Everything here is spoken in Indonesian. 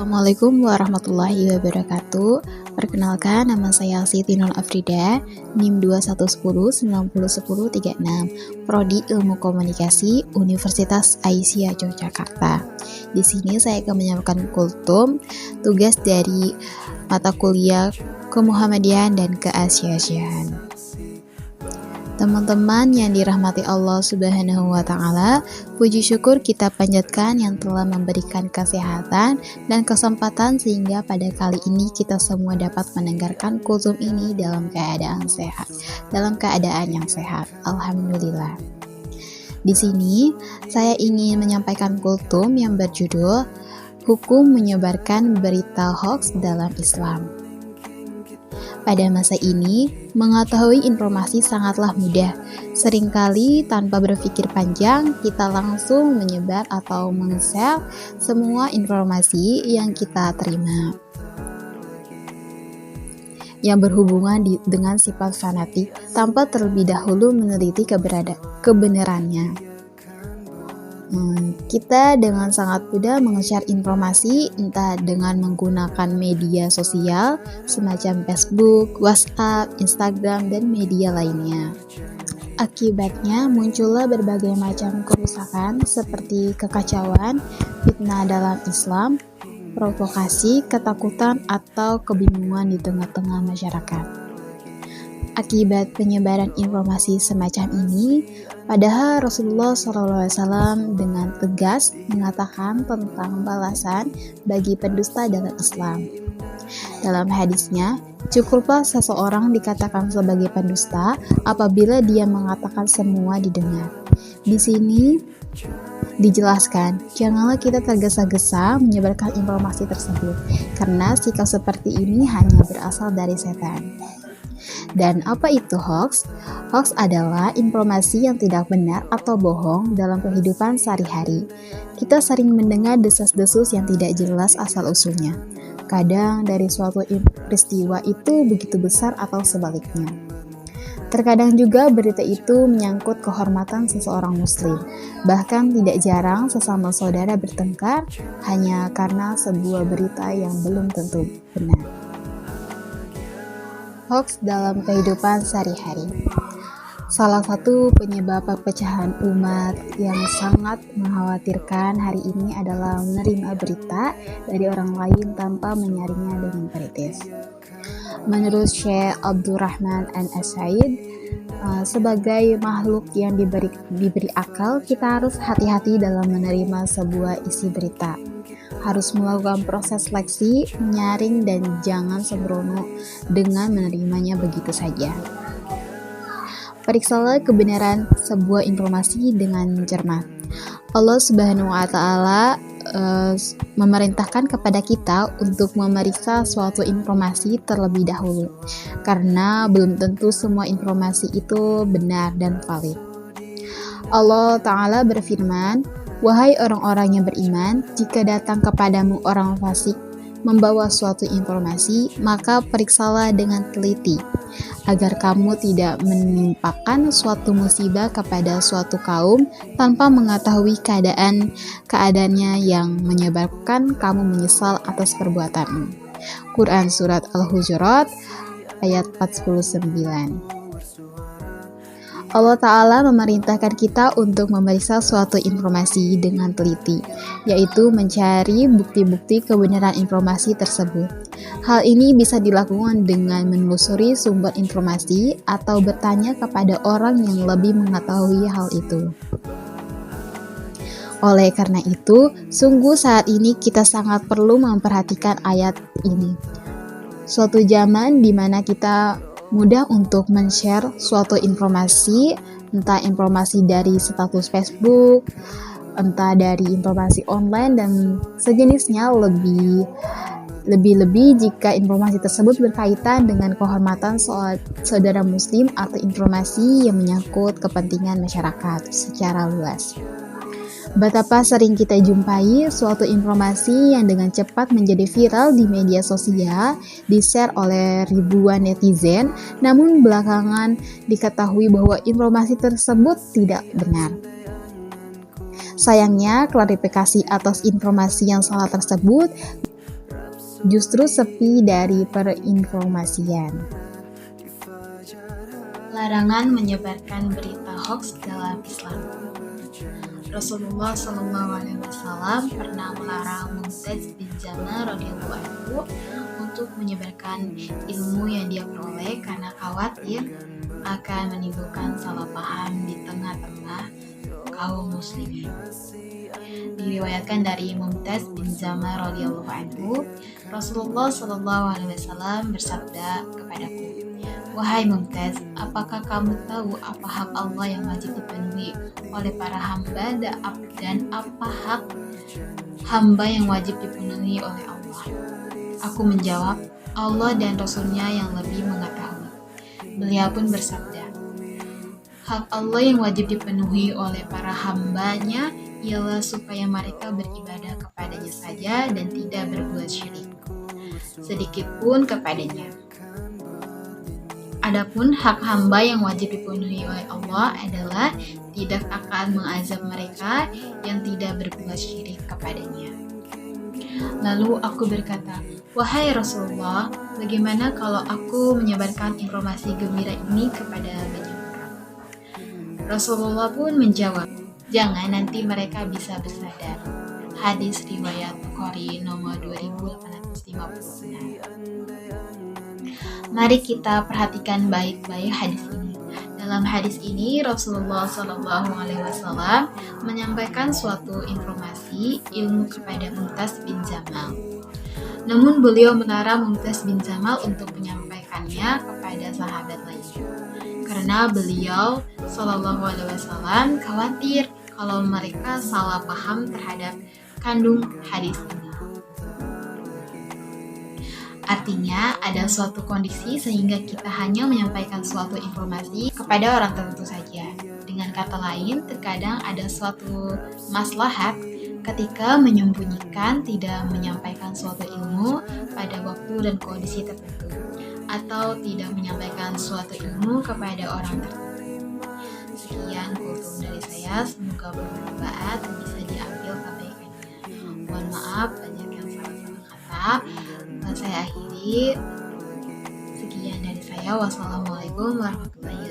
Assalamualaikum warahmatullahi wabarakatuh. Perkenalkan, nama saya Siti Nur Afrida, NIM 2110901036, Prodi Ilmu Komunikasi, Universitas Aisyah Yogyakarta. Di sini saya akan menyampaikan kultum tugas dari mata kuliah Kemuhammadiyahan dan Keasia-Asiaan. Teman-teman yang dirahmati Allah Subhanahu wa Ta'ala, puji syukur kita panjatkan yang telah memberikan kesehatan dan kesempatan sehingga pada kali ini kita semua dapat mendengarkan kultum ini dalam keadaan yang sehat. Alhamdulillah. Di sini saya ingin menyampaikan kultum yang berjudul Hukum Menyebarkan Berita Hoax dalam Islam. Pada masa ini, mengetahui informasi sangatlah mudah. Seringkali tanpa berpikir panjang, kita langsung menyebar atau meng-share semua informasi yang kita terima yang berhubungan dengan sifat fanatik tanpa terlebih dahulu meneliti kebenarannya. Kita dengan sangat mudah meng-share informasi entah dengan menggunakan media sosial semacam Facebook, WhatsApp, Instagram, dan media lainnya. Akibatnya muncullah berbagai macam kerusakan seperti kekacauan, fitnah dalam Islam, provokasi, ketakutan, atau kebingungan di tengah-tengah masyarakat. Akibat penyebaran informasi semacam ini, padahal Rasulullah SAW dengan tegas mengatakan tentang balasan bagi pendusta dalam Islam. Dalam hadisnya, cukuplah seseorang dikatakan sebagai pendusta apabila dia mengatakan semua didengar. Di sini dijelaskan, janganlah kita tergesa-gesa menyebarkan informasi tersebut, karena sikap seperti ini hanya berasal dari setan. Dan apa itu hoax? Hoax adalah informasi yang tidak benar atau bohong dalam kehidupan sehari-hari. Kita sering mendengar desas-desus yang tidak jelas asal-usulnya. Kadang dari suatu peristiwa itu begitu besar atau sebaliknya. Terkadang juga berita itu menyangkut kehormatan seseorang muslim. Bahkan tidak jarang sesama saudara bertengkar hanya karena sebuah berita yang belum tentu benar. Hoax dalam kehidupan sehari-hari. Salah satu penyebab perpecahan umat yang sangat mengkhawatirkan hari ini adalah menerima berita dari orang lain tanpa menyaringnya dengan kritis. Menurut Syekh Abdurrahman An-As-Said, sebagai makhluk yang diberi akal, kita harus hati-hati dalam menerima sebuah isi berita. Harus melakukan proses seleksi, menyaring, dan jangan sembrono dengan menerimanya begitu saja. Periksalah kebenaran sebuah informasi dengan cermat. Allah Subhanahu wa Ta'ala memerintahkan kepada kita untuk memeriksa suatu informasi terlebih dahulu, karena belum tentu semua informasi itu benar dan valid. Allah Ta'ala berfirman, "Wahai orang-orang yang beriman, jika datang kepadamu orang fasik membawa suatu informasi, maka periksalah dengan teliti, agar kamu tidak menimpakan suatu musibah kepada suatu kaum tanpa mengetahui keadaannya yang menyebabkan kamu menyesal atas perbuatanmu." Quran Surat Al-Hujurat ayat 49. Allah Ta'ala memerintahkan kita untuk memeriksa suatu informasi dengan teliti, yaitu mencari bukti-bukti kebenaran informasi tersebut. Hal ini bisa dilakukan dengan menelusuri sumber informasi atau bertanya kepada orang yang lebih mengetahui hal itu. Oleh karena itu, sungguh saat ini kita sangat perlu memperhatikan ayat ini. Suatu zaman di mana kita mudah untuk men-share suatu informasi, entah informasi dari status Facebook, entah dari informasi online dan sejenisnya, lebih jika informasi tersebut berkaitan dengan kehormatan saudara muslim atau informasi yang menyangkut kepentingan masyarakat secara luas. Betapa sering kita jumpai suatu informasi yang dengan cepat menjadi viral di media sosial, di-share oleh ribuan netizen, namun belakangan diketahui bahwa informasi tersebut tidak benar. Sayangnya, klarifikasi atas informasi yang salah tersebut justru sepi dari perinformasian. Larangan menyebarkan berita hoax dalam Islam. Rasulullah SAW pernah melarang Mu'taz bin Jamal radhiyallahu anhu untuk menyebarkan ilmu yang dia peroleh karena khawatir akan menimbulkan salah paham di tengah-tengah kaum muslimin. Diriwayatkan dari Mu'taz bin Jamal radhiyallahu anhu, Rasulullah SAW bersabda kepadaku, "Wahai Mu'taz, apakah kamu tahu apa hak Allah yang wajib dipenuhi oleh para hamba dan apa hak hamba yang wajib dipenuhi oleh Allah?" Aku menjawab, "Allah dan Rasulnya yang lebih mengetahui." Beliau pun bersabda, "Hak Allah yang wajib dipenuhi oleh para hambanya ialah supaya mereka beribadah kepadanya saja dan tidak berbuat syirik sedikit pun kepadanya. Adapun hak hamba yang wajib dipenuhi oleh Allah adalah tidak akan mengazab mereka yang tidak berbuat syirik kepadanya." Lalu aku berkata, "Wahai Rasulullah, bagaimana kalau aku menyebarkan informasi gembira ini kepada banyak orang?" Rasulullah pun menjawab, "Jangan, nanti mereka bisa bersandar." Hadis riwayat Bukhari nomor 2856. Mari kita perhatikan baik-baik hadis ini. Dalam hadis ini, Rasulullah SAW menyampaikan suatu informasi ilmu kepada Mu'taz bin Jamal. Namun beliau melarang Mu'taz bin Jamal untuk menyampaikannya kepada sahabat lainnya, karena beliau SAW khawatir kalau mereka salah paham terhadap kandung hadis ini. Artinya, ada suatu kondisi sehingga kita hanya menyampaikan suatu informasi kepada orang tertentu saja. Dengan kata lain, terkadang ada suatu maslahat ketika menyembunyikan, tidak menyampaikan suatu ilmu pada waktu dan kondisi tertentu, atau tidak menyampaikan suatu ilmu kepada orang tertentu. Sekian kultum dari saya, semoga bermanfaat dan bisa diambil kebaikannya. Mohon maaf banyak yang salah-salah kata. Saya akhiri. Sekian dari saya. Wassalamualaikum warahmatullahi